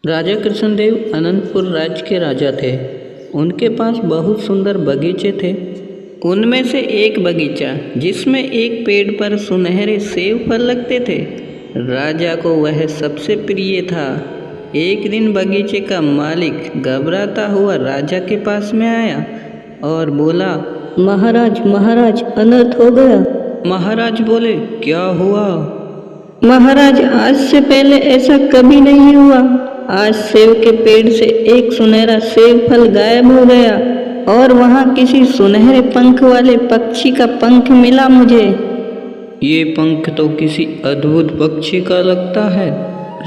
राजा कृष्णदेव अनंतपुर राज्य के राजा थे। उनके पास बहुत सुंदर बगीचे थे। उनमें से एक बगीचा जिसमें एक पेड़ पर सुनहरे सेब फल लगते थे, राजा को वह सबसे प्रिय था। एक दिन बगीचे का मालिक घबराता हुआ राजा के पास में आया और बोला, महाराज महाराज अनर्थ हो गया। महाराज बोले, क्या हुआ? महाराज, आज से पहले ऐसा कभी नहीं हुआ। आज सेब के पेड़ से एक सुनहरा सेब फल गायब हो गया और वहाँ किसी सुनहरे पंख वाले पक्षी का पंख मिला मुझे। ये पंख तो किसी अद्भुत पक्षी का लगता है।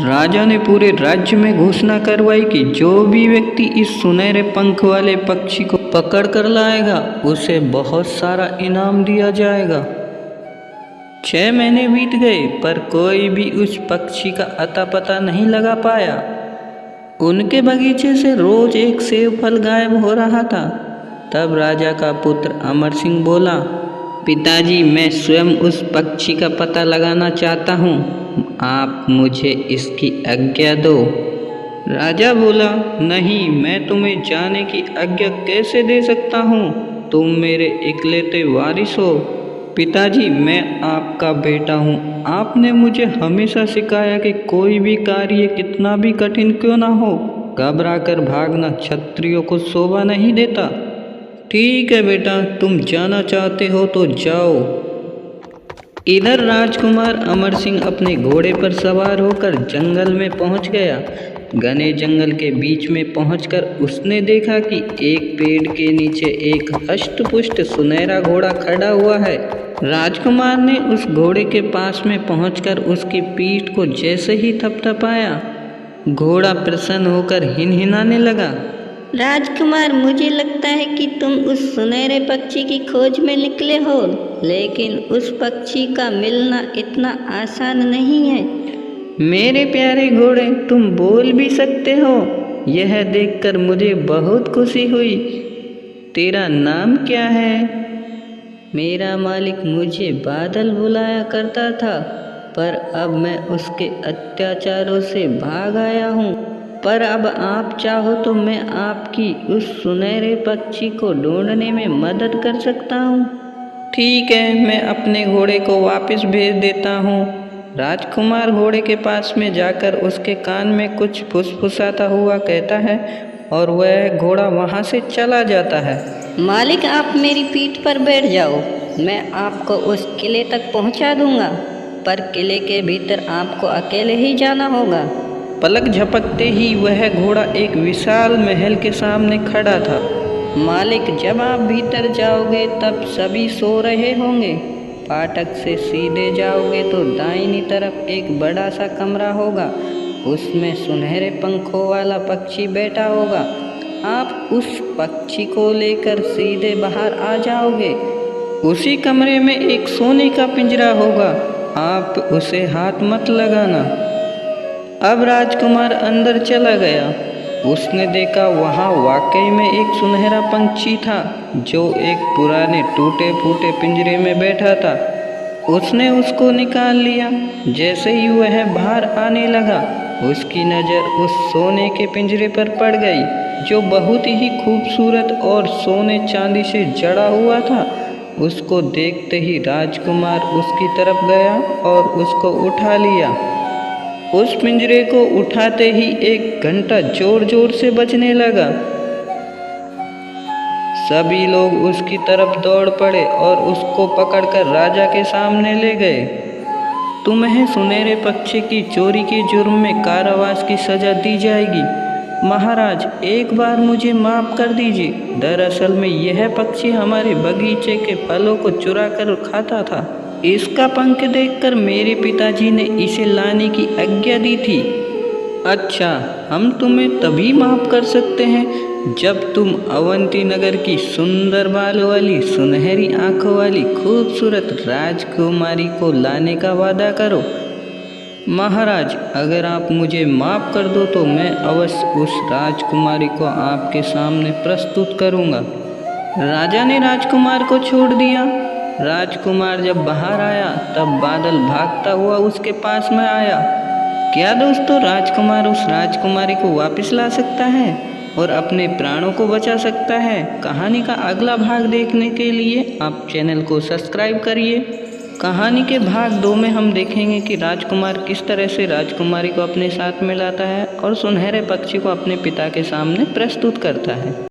राजा ने पूरे राज्य में घोषणा करवाई कि जो भी व्यक्ति इस सुनहरे पंख वाले पक्षी को पकड़ कर लाएगा उसे बहुत सारा इनाम दिया जाएगा। 6 महीने बीत गए पर कोई भी उस पक्षी का अता पता नहीं लगा पाया। उनके बगीचे से रोज एक सेब फल गायब हो रहा था। तब राजा का पुत्र अमर सिंह बोला, पिताजी, मैं स्वयं उस पक्षी का पता लगाना चाहता हूँ। आप मुझे इसकी आज्ञा दो। राजा बोला, नहीं, मैं तुम्हें जाने की आज्ञा कैसे दे सकता हूँ? तुम मेरे इकलौते वारिस हो। पिताजी, मैं आपका बेटा हूँ। आपने मुझे हमेशा सिखाया कि कोई भी कार्य कितना भी कठिन क्यों ना हो, घबरा कर भागना क्षत्रियों को शोभा नहीं देता। ठीक है बेटा, तुम जाना चाहते हो तो जाओ। इधर राजकुमार अमर सिंह अपने घोड़े पर सवार होकर जंगल में पहुंच गया। घने जंगल के बीच में पहुंचकर उसने देखा कि एक पेड़ के नीचे एक हष्ट-पुष्ट सुनहरा घोड़ा खड़ा हुआ है। राजकुमार ने उस घोड़े के पास में पहुंचकर उसकी पीठ को जैसे ही थपथपाया, घोड़ा प्रसन्न होकर हिनहिनाने लगा। राजकुमार, मुझे लगता है कि तुम उस सुनहरे पक्षी की खोज में निकले हो, लेकिन उस पक्षी का मिलना इतना आसान नहीं है। मेरे प्यारे घोड़े, तुम बोल भी सकते हो, यह देखकर मुझे बहुत खुशी हुई। तेरा नाम क्या है? मेरा मालिक मुझे बादल बुलाया करता था, पर अब मैं उसके अत्याचारों से भाग आया हूँ। पर अब आप चाहो तो मैं आपकी उस सुनहरे पक्षी को ढूंढने में मदद कर सकता हूँ। ठीक है, मैं अपने घोड़े को वापस भेज देता हूँ। राजकुमार घोड़े के पास में जाकर उसके कान में कुछ फुसफुसाता हुआ कहता है और वह घोड़ा वहाँ से चला जाता है। मालिक, आप मेरी पीठ पर बैठ जाओ, मैं आपको उस किले तक पहुँचा दूंगा, पर किले के भीतर आपको अकेले ही जाना होगा। पलक झपकते ही वह घोड़ा एक विशाल महल के सामने खड़ा था। मालिक, जब आप भीतर जाओगे तब सभी सो रहे होंगे। फाटक से सीधे जाओगे तो दाहिनी तरफ एक बड़ा सा कमरा होगा, उसमें सुनहरे पंखों वाला पक्षी बैठा होगा। आप उस पक्षी को लेकर सीधे बाहर आ जाओगे। उसी कमरे में एक सोने का पिंजरा होगा, आप उसे हाथ मत लगाना। अब राजकुमार अंदर चला गया। उसने देखा वहाँ वाकई में एक सुनहरा पंछी था जो एक पुराने टूटे फूटे पिंजरे में बैठा था। उसने उसको निकाल लिया। जैसे ही वह बाहर आने लगा, उसकी नज़र उस सोने के पिंजरे पर पड़ गई जो बहुत ही खूबसूरत और सोने चांदी से जड़ा हुआ था। उसको देखते ही राजकुमार उसकी तरफ गया और उसको उठा लिया। उस पिंजरे को उठाते ही एक घंटा जोर जोर से बजने लगा। सभी लोग उसकी तरफ दौड़ पड़े और उसको पकड़कर राजा के सामने ले गए। तुम्हें सुनहरे पक्षी की चोरी के जुर्म में कारावास की सजा दी जाएगी। महाराज, एक बार मुझे माफ़ कर दीजिए। दरअसल में यह पक्षी हमारे बगीचे के फलों को चुरा कर खाता था। इसका पंख देखकर मेरे पिताजी ने इसे लाने की आज्ञा दी थी। अच्छा, हम तुम्हें तभी माफ़ कर सकते हैं जब तुम अवंती नगर की सुंदर बाल वाली, सुनहरी आँखों वाली खूबसूरत राजकुमारी को लाने का वादा करो। महाराज, अगर आप मुझे माफ़ कर दो तो मैं अवश्य उस राजकुमारी को आपके सामने प्रस्तुत करूँगा। राजा ने राजकुमार को छोड़ दिया। राजकुमार जब बाहर आया तब बादल भागता हुआ उसके पास में आया क्या दोस्तों राजकुमार उस राजकुमारी को वापस ला सकता है और अपने प्राणों को बचा सकता है? कहानी का अगला भाग देखने के लिए आप चैनल को सब्सक्राइब करिए। कहानी के भाग 2 में हम देखेंगे कि राजकुमार किस तरह से राजकुमारी को अपने साथ में लाता है और सुनहरे पक्षी को अपने पिता के सामने प्रस्तुत करता है।